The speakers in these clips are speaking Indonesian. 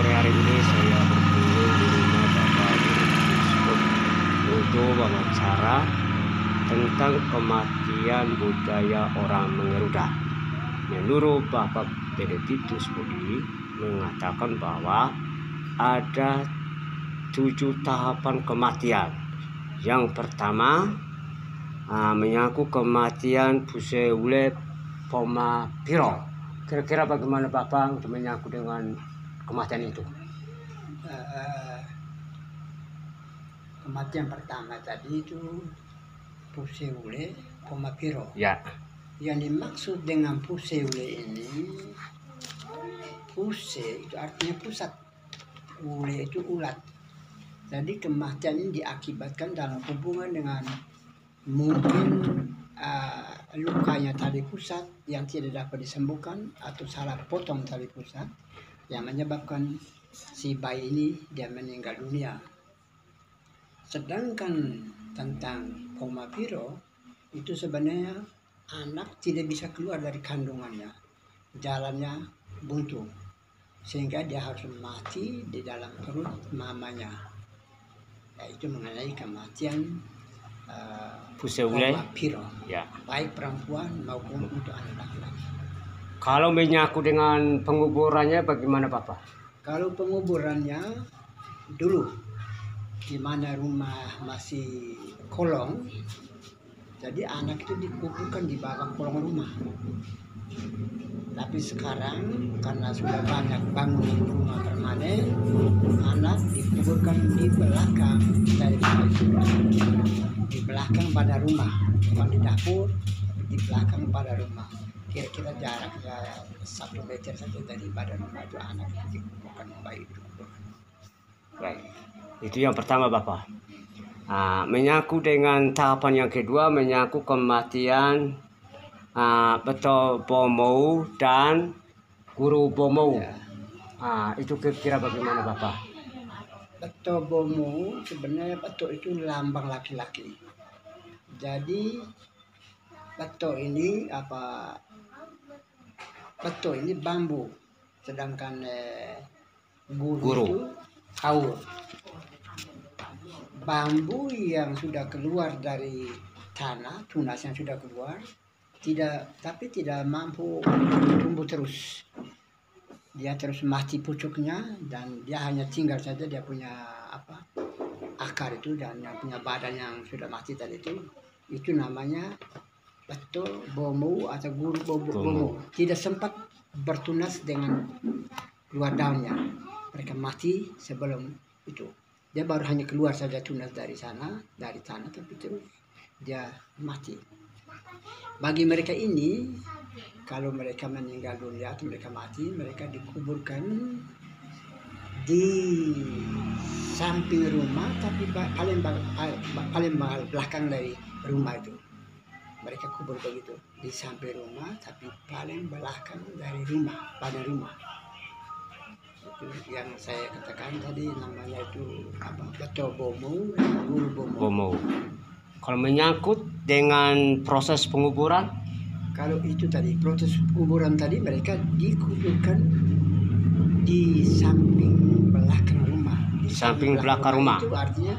sore hari ini saya berkunjung di rumah Bapak Biskup untuk wawancara tentang kematian budaya orang Mengeruda. Menurut Bapak Benediktus Budi mengatakan bahwa ada 7 tahapan kematian. Yang pertama menyangkut kematian Puseule Poma Piro. Kira-kira bagaimana Bapak untuk menyangkut dengan kematian itu? Kematian pertama tadi itu Puseule Poma Piro. Ya. Yang dimaksud dengan Puseule ini, Puse itu artinya pusat, ule itu ulat. Jadi kematian ini diakibatkan dalam hubungan dengan mungkin lukanya tali pusat yang tidak dapat disembuhkan atau salah potong tali pusat yang menyebabkan si bayi ini dia meninggal dunia. Sedangkan tentang Poma Piro itu sebenarnya anak tidak bisa keluar dari kandungannya, jalannya buntu, sehingga dia harus mati di dalam perut mamanya. Itu mengenai kematian Puseule Poma Piro, ya, baik perempuan maupun untuk anak laki-laki. Kalau menyangkut dengan penguburannya bagaimana Bapak? Kalau penguburannya dulu di mana rumah masih kolong, jadi anak itu dikuburkan di bawah kolong rumah. Tapi sekarang karena sudah banyak bangun rumah permanen, anak dikuburkan di belakang dari rumah itu, di belakang pada rumah, bukan di dapur, di belakang pada rumah. Kira-kira jaraknya 1 meter saja dari badan rumah itu anak itu dikuburkan, baik dikuburkan. Baik, itu yang pertama Bapak. Menyangkut dengan tahapan yang kedua menyangkut kematian Beto Bomo dan Guru Bomo. Itu kira-kira bagaimana Bapak? Beto Bomo sebenarnya beto itu lambang laki-laki. Jadi beto ini beto ini bambu, sedangkan guru itu kaur. Bambu yang sudah keluar dari tanah, tunas yang sudah keluar, tapi tidak mampu tumbuh terus. Dia terus mati pucuknya dan dia hanya tinggal saja dia punya akar itu dan yang punya badan yang sudah mati tadi itu namanya Beto Bomo atau Guru Bomo. Tidak sempat bertunas dengan keluar daunnya. Mereka mati sebelum itu. Dia baru hanya keluar saja tunas dari tanah, tapi terus dia mati. Bagi mereka ini, kalau mereka meninggal dunia atau mereka mati, mereka dikuburkan di samping rumah, tapi paling belakang dari rumah itu. Mereka kubur begitu, di samping rumah, tapi paling belakang dari rumah, pada rumah. Itu yang saya katakan tadi namanya itu Beto Bomo, Guru Bomo. Kalau menyangkut dengan proses penguburan? Kalau itu tadi proses penguburan tadi mereka dikuburkan di samping belakang rumah. Di samping belakang rumah. Itu artinya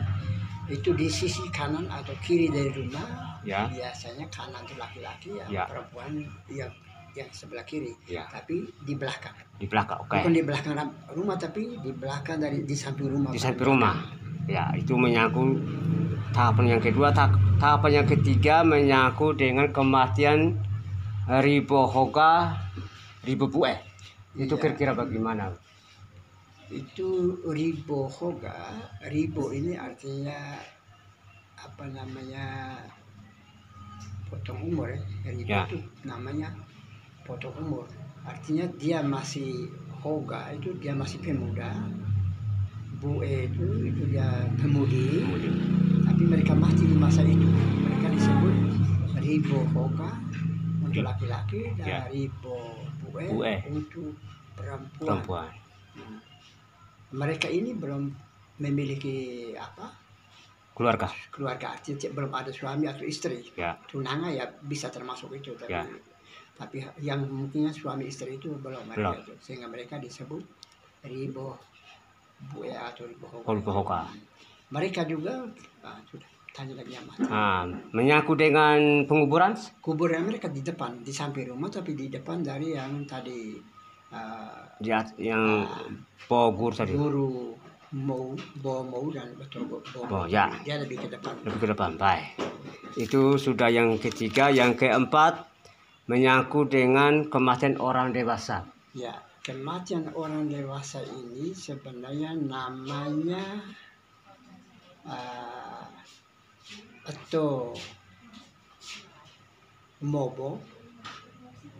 itu di sisi kanan atau kiri dari rumah. Ya. Biasanya kanan itu laki-laki, perempuan yang sebelah kiri. Ya. Tapi di belakang. Di belakang, oke. Bukan di belakang rumah, tapi di belakang di samping rumah. Di samping rumah. Ya, itu menyangkut tahapan yang kedua. Tahapan yang ketiga menyangkut dengan kematian Ribohoga Ribobue. Itu kira-kira bagaimana? Itu Ribohoga, Ribo ini artinya potong umur ya. Ribo itu namanya potong umur. Artinya dia masih hoga, itu dia masih pemuda. Bue itu dia pemudi. Tapi mereka mati di masa itu. Mereka disebut Ribo Hoga untuk laki-laki dan Ribo Bue untuk perempuan. Mereka ini belum memiliki keluarga, artinya belum ada suami atau istri. Tunangan ya bisa termasuk itu, tapi yang mungkinnya suami istri itu belum. Sehingga mereka disebut Ribo Bue atau Ribo Hoga. Ribo Hoga. Mereka juga sudah tanya lagi yang mati. Menyangkut dengan penguburan? Kuburan mereka di depan, di samping rumah, tapi di depan dari yang tadi yang Pogur tadi. Guru Mau dan betul Bo. Ya. Dia lebih ke depan. Lebih ke depan, baik. Itu sudah yang ketiga. Yang keempat menyangkut dengan kematian orang dewasa. Ya, kematian orang dewasa ini sebenarnya namanya atau Mobo,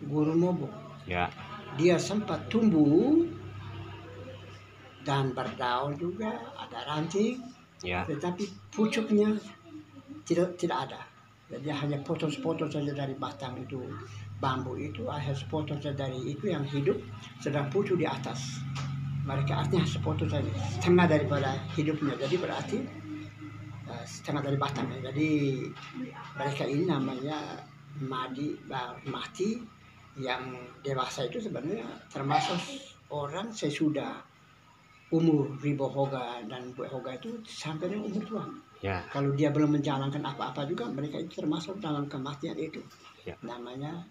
Guru Mobo. Ya. Dia sempat tumbuh dan berdaun juga, ada ranting, ya. Tetapi pucuknya tidak ada. Jadi hanya potong-potong saja dari batang itu, bambu itu, hanya sepotong saja dari itu yang hidup, sedang pucuk di atas. Mereka artinya sepotong saja, setengah daripada hidupnya. Jadi berarti setengah dari batangnya. Jadi mereka ini namanya mati yang dewasa itu sebenarnya termasuk orang sesudah umur Ribo Hoga dan Bue Hoga itu sampai dengan umur tua. Ya. Kalau dia belum menjalankan apa-apa juga, mereka itu termasuk dalam kematian itu. Ya. Namanya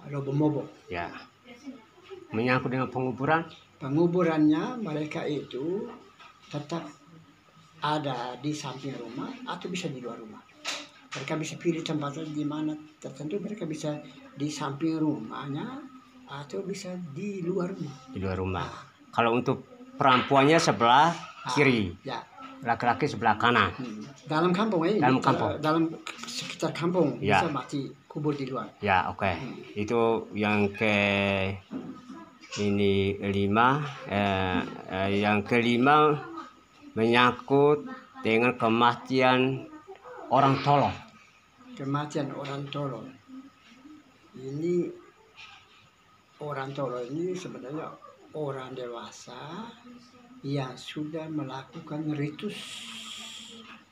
Robo Mobo. Ya. Menyangkut dengan penguburan? Penguburannya mereka itu tetap ada di samping rumah atau bisa di luar rumah. Mereka bisa pilih tempatnya di mana tertentu, mereka bisa di samping rumahnya atau bisa di luar rumah. Di luar rumah. Kalau untuk perempuannya sebelah kiri, ya. Laki-laki sebelah kanan. Dalam kampung ya. Dalam kampung. Dalam sekitar kampung ya. Bisa mati kubur di luar. Ya, oke. Itu yang ini 5. Yang kelima menyangkut dengan kematian orang tolol. Kematian orang tolol. Ini orang tolol ini sebenarnya orang dewasa yang sudah melakukan ritus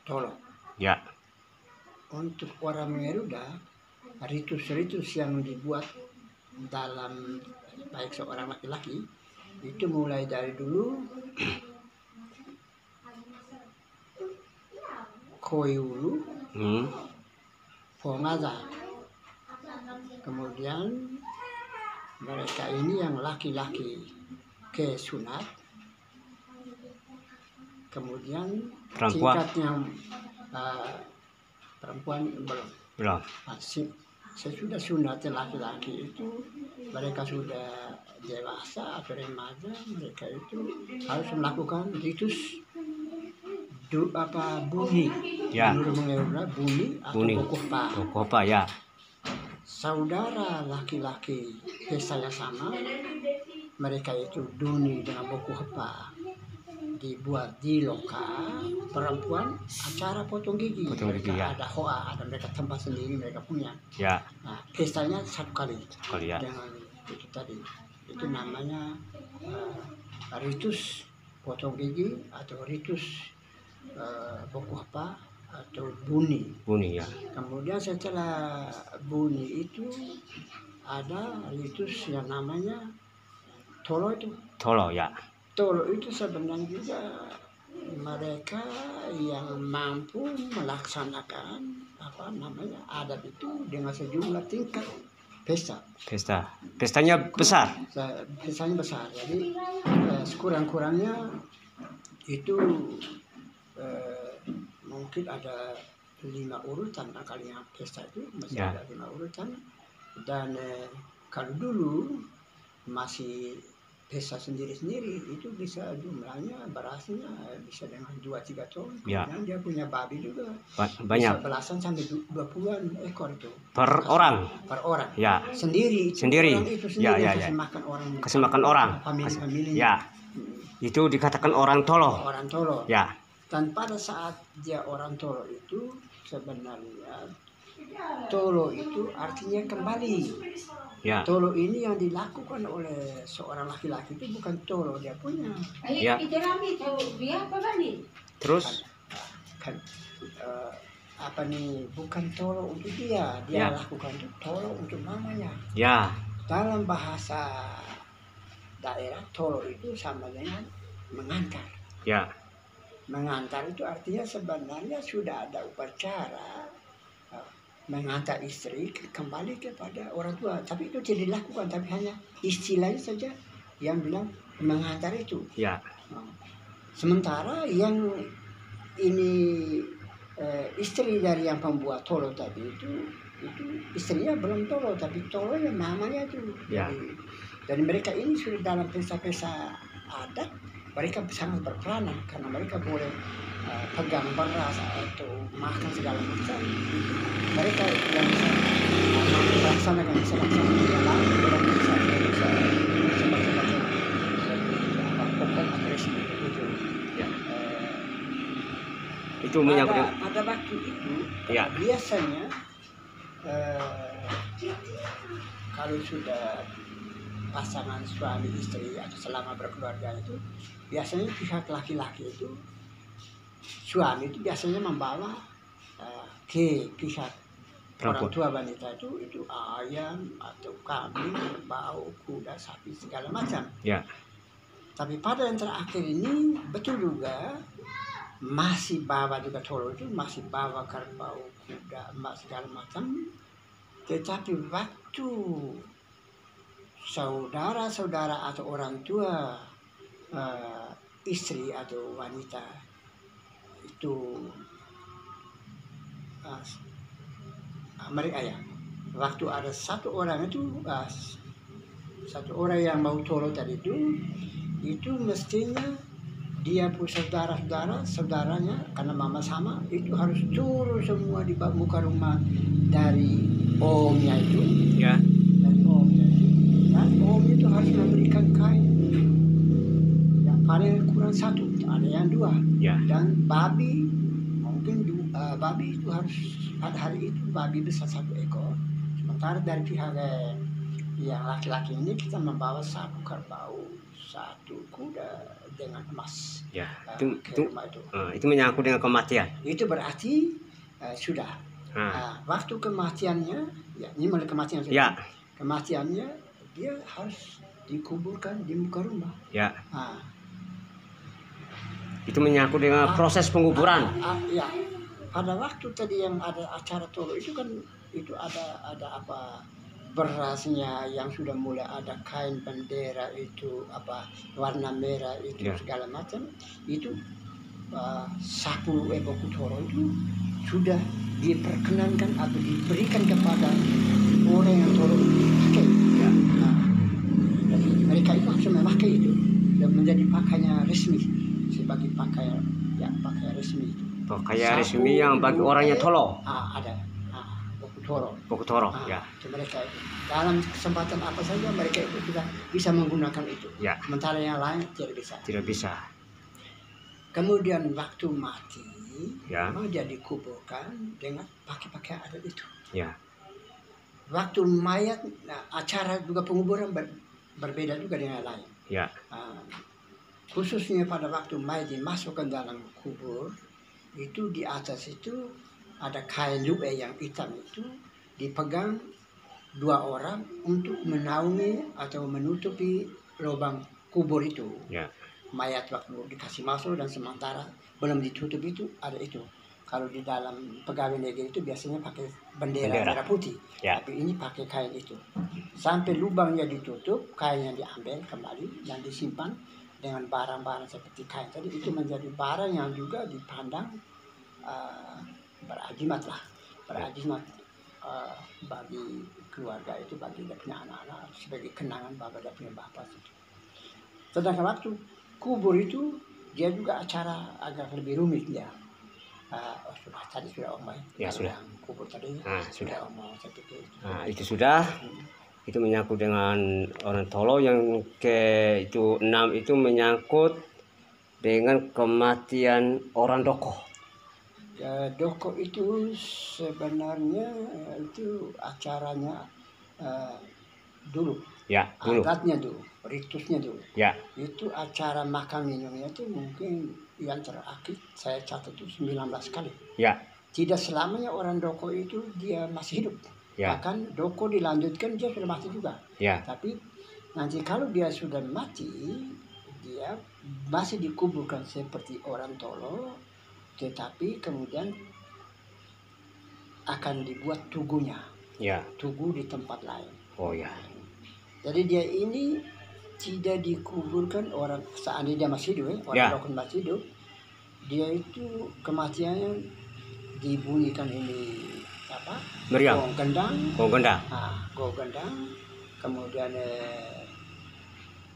tolol. Ya. Untuk orang Garuda, ritus-ritus yang dibuat dalam baik seorang laki-laki itu mulai dari dulu Koyulu, Pongaza. Kemudian mereka ini yang laki-laki ke sunat. Kemudian perempuan. tingkat yang perempuan belum. Sesudah sunat laki-laki itu mereka sudah dewasa atau remaja, mereka itu harus melakukan ritus buni. Ya. Menurut mengenai buni atau bokohpa ya. Saudara laki-laki pestanya sama, mereka itu duni dengan bokohpa. Dibuat di loka, perempuan acara potong gigi. Ya. Ada hoa, ada mereka tempat sendiri mereka punya. Ya. Nah, pestanya satu kali ya. dengan itu tadi. Itu namanya ritus potong gigi atau ritus bokohpa atau buni. Buni ya. Kemudian setelah buni itu ada ritus yang namanya tolo itu. Tolo ya. Tolo itu sebenarnya juga mereka yang mampu melaksanakan adat itu dengan sejumlah tingkat pesta. Pestanya besar. Pestanya besar. Jadi sekurang-kurangnya itu mungkin ada 5 urutan kalinya pesta itu masih ada 5 urutan. Dan kalau dulu masih pesta sendiri-sendiri itu bisa jumlahnya berasnya bisa dengan 2-3 ton. Kemudian dia punya babi juga banyak. Bisa belasan sampai 20-an ekor itu. Per orang. Ya. Sendiri. Orang itu sendiri ya. Kasih makan orang. Famili. Ya. Itu dikatakan orang tolo. Orang tolo. Ya. Dan pada saat dia orang tolo itu sebenarnya tolo itu artinya kembali. Ya. Tolo ini yang dilakukan oleh seorang laki-laki itu bukan tolo dia punya. Ya. Terus kan bukan tolo untuk dia lakukan itu tolo untuk mamanya. Ya. Dalam bahasa daerah tolo itu sama dengan mengantar. Ya. Mengantar itu artinya sebenarnya sudah ada upacara mengantar istri kembali kepada orang tua, tapi itu tidak dilakukan, tapi hanya istilahnya saja yang bilang mengantar itu. Ya. Sementara yang ini istri dari yang pembuat tolo tadi itu istrinya belum tolo, tapi tolo yang mamanya itu. Ya. Dan mereka ini sudah dalam pesta-pesta adat, mereka sangat berperanan karena mereka boleh pegang beras atau makan segala macam. Mereka yang bisa melaksanakan di dalam orang bisa macam-macam pokok agresi itu. Ya. Itu menyangkut pada waktu itu ya. Biasanya kalau sudah pasangan suami istri atau selama berkeluarga itu biasanya pihak laki-laki itu suami itu biasanya membawa ke pihak orang tua wanita itu ayam atau kambing, kerbau, kuda, sapi segala macam. Ya. Tapi pada yang terakhir ini betul juga masih bawa juga tolo itu masih bawa kerbau, kuda, emas segala macam. Tetapi waktu saudara-saudara atau orang tua istri atau wanita itu mereka ya, waktu ada satu orang yang mau tolo tadi itu mestinya dia punya saudaranya karena mama sama itu harus turun semua di muka rumah dari omnya itu. Ya. Dari omnya itu. Dan om itu harus memberikan kain. Yang paling kurang satu, ada yang dua. Ya. Dan babi mungkin babi itu harus pada hari itu babi besar 1 ekor. Sementara dari pihak yang laki-laki ini kita membawa 1 kerbau, 1 kuda dengan emas. Ya. Itu menyangkut dengan kematian. Itu berarti sudah. Waktu kematiannya, ya ini mulai kematian. Ya. Kematiannya dia harus dikuburkan di muka rumah. Ya. Itu menyangkut dengan proses penguburan. Ya. Pada waktu tadi yang ada acara tolo itu kan itu ada apa berasnya yang sudah mulai ada kain bendera itu apa warna merah itu segala macam itu 10 boku tolo itu sudah diperkenankan atau diberikan kepada orang yang tolo pakai. Ya. Jadi mereka itu harus memakai itu dan menjadi pakaian resmi sebagai pakaian resmi itu. Pakaian resmi yang bagi orangnya tolo. Ada. Toro. Buku toro, ya. Itu mereka itu. Dalam kesempatan apa saja mereka itu sudah bisa menggunakan itu. Ya. Sementara yang lain tidak bisa. Tidak bisa. Kemudian waktu mati, ya. Dia dikuburkan dengan pakai pakaian adat itu. Ya. Waktu mayat, acara juga penguburan berbeda juga dengan yang lain. Ya. Khususnya pada waktu mayat dimasukkan dalam kubur, itu di atas itu ada kain lube yang hitam itu dipegang 2 orang untuk menaungi atau menutupi lubang kubur itu. Ya. Mayat waktu dikasih masuk dan sementara belum ditutup itu ada itu. Kalau di dalam pegawai negeri itu biasanya pakai bendera merah putih, ya. Tapi ini pakai kain itu. Sampai lubangnya ditutup, kainnya diambil kembali dan disimpan dengan barang-barang seperti kain tadi itu menjadi barang yang juga dipandang berajimat bagi keluarga itu, bagi dia punya anak-anak sebagai kenangan bahwa dia punya bapak itu. Sedangkan waktu kubur itu dia juga acara agak lebih rumit ya. Sudah omong ya sudah kubur tadi sudah omong seperti itu. Itu sudah. Itu menyangkut dengan orang tolo. Yang itu 6 itu menyangkut dengan kematian orang doko. Doko itu sebenarnya itu acaranya dulu. Ya, dulu. Adatnya dulu, ritusnya dulu. Ya. Itu acara makan minumnya itu mungkin yang terakhir saya catat itu 19 kali. Ya. Tidak selamanya orang doko itu dia masih hidup. Ya. Bahkan doko dilanjutkan dia sudah mati juga. Ya. Tapi nanti kalau dia sudah mati, dia masih dikuburkan seperti orang Tolo, tetapi kemudian akan dibuat tugunya, Ya. tugu di tempat lain. Oh ya. Jadi dia ini tidak dikuburkan orang seandainya dia masih hidup, orang Ya. Dokun masih hidup, dia itu kematiannya dibunyikan ini apa? Meriam. Gong gendang, Gonggonda. gong gendang, kemudian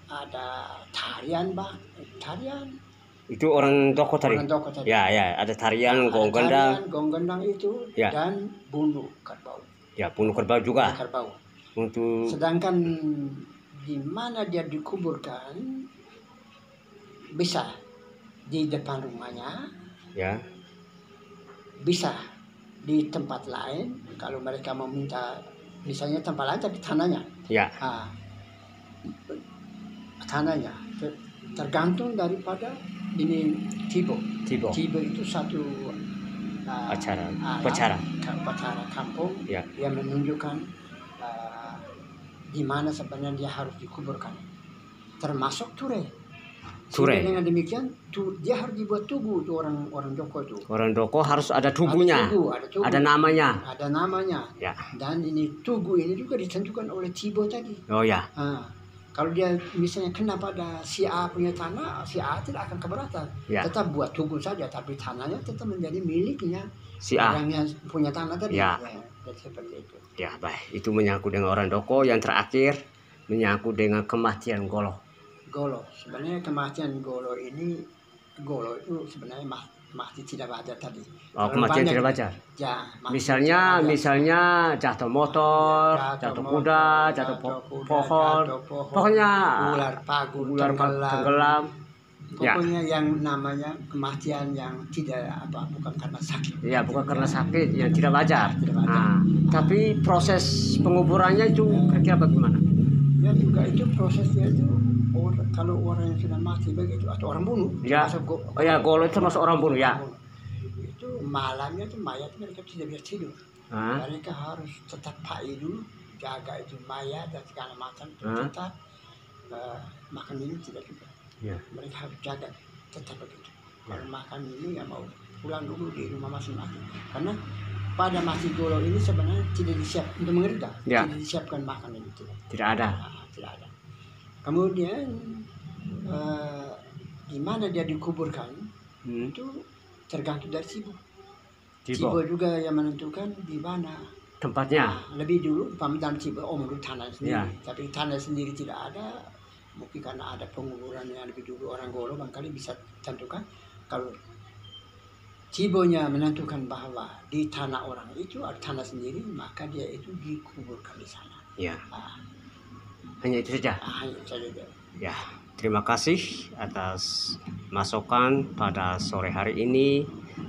ada tarian, tarian. Itu orang Doko tadi. Orang Doko tadi. Ya, ya, ada tarian, Ada Gonggonda. tarian, gong gendang itu, Ya. dan bundu kerbau. Ya, bunuh kerbau juga. Kerbau. Untuk Sedangkan di mana dia dikuburkan bisa di depan rumahnya, ya, bisa di tempat lain kalau mereka mau minta, misalnya tempat lain tapi tanahnya. ya, Tanahnya tergantung daripada ini tibo. Tibo. Tibo itu satu Acara, upacara kampung Ya. yang menunjukkan di mana sebenarnya dia harus dikuburkan, termasuk Ture. Ture. Dengan demikian dia harus dibuat tugu itu orang Joko itu. Orang Doko harus ada tubuhnya. Ada tugu, Ada namanya. ada namanya. Ya. Dan ini tugu ini juga ditentukan oleh Tibo tadi. Oh ya. Kalau dia misalnya kena pada si A punya tanah, si A tidak akan keberatan. Ya. Tetap buat tugu saja, tapi tanahnya tetap menjadi miliknya Si A. orang yang punya tanah tadi. Ya. Dan seperti itu. Ya, baik. Itu menyangkut dengan orang Doko. Yang terakhir menyangkut dengan kematian Golo. Golo, sebenarnya kematian Golo ini, Golo itu sebenarnya mati tidak wajar tadi. Oh, kematian tidak wajar. Ya, Misalnya jatuh motor, jatuh kuda, jatuh pohon, pokoknya ular pagu, tenggelam. Ya. Pokoknya yang namanya kematian yang tidak bukan karena sakit. Ya, bukan karena sakit, yang tidak wajar. Tidak wajar. Tapi proses penguburannya itu kira-kira bagaimana? Ya juga itu prosesnya itu kalau orang yang sudah mati begitu atau orang bunuh. Ya. Oh ya, Golo itu termasuk orang bunuh ya. Itu malamnya itu mayat mereka tidak bisa tidur. Mereka harus tetap pai dulu, jaga itu mayat dan segala macam, tetap makan minum tidak juga. Ya. Mereka harus jaga tetap begitu. Kalau makan minum ya mau pulang dulu di rumah masing-masing. Karena pada mati Golo ini sebenarnya tidak disiap untuk mengerita, Ya. tidak disiapkan makan itu Tidak ada. tidak ada. Kemudian di mana dia dikuburkan itu tergantung dari Tibo. Tibo juga yang menentukan di mana Tempatnya. lebih dulu pamitan Tibo menurut tanah sendiri. Ya. Tapi tanah sendiri tidak ada, mungkin karena ada penguburan yang lebih dulu orang Golo barangkali bisa tentukan. Kalau Tibonya menentukan bahwa di tanah orang itu ada tanah sendiri, maka dia itu dikuburkan di sana. Ya. Hanya itu saja. Hanya saja. Ya, terima kasih atas masukan pada sore hari ini.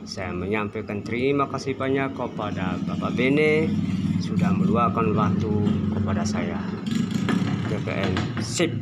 Saya menyampaikan terima kasih banyak kepada Bapak Bene sudah meluangkan waktu kepada saya. GPN Sip.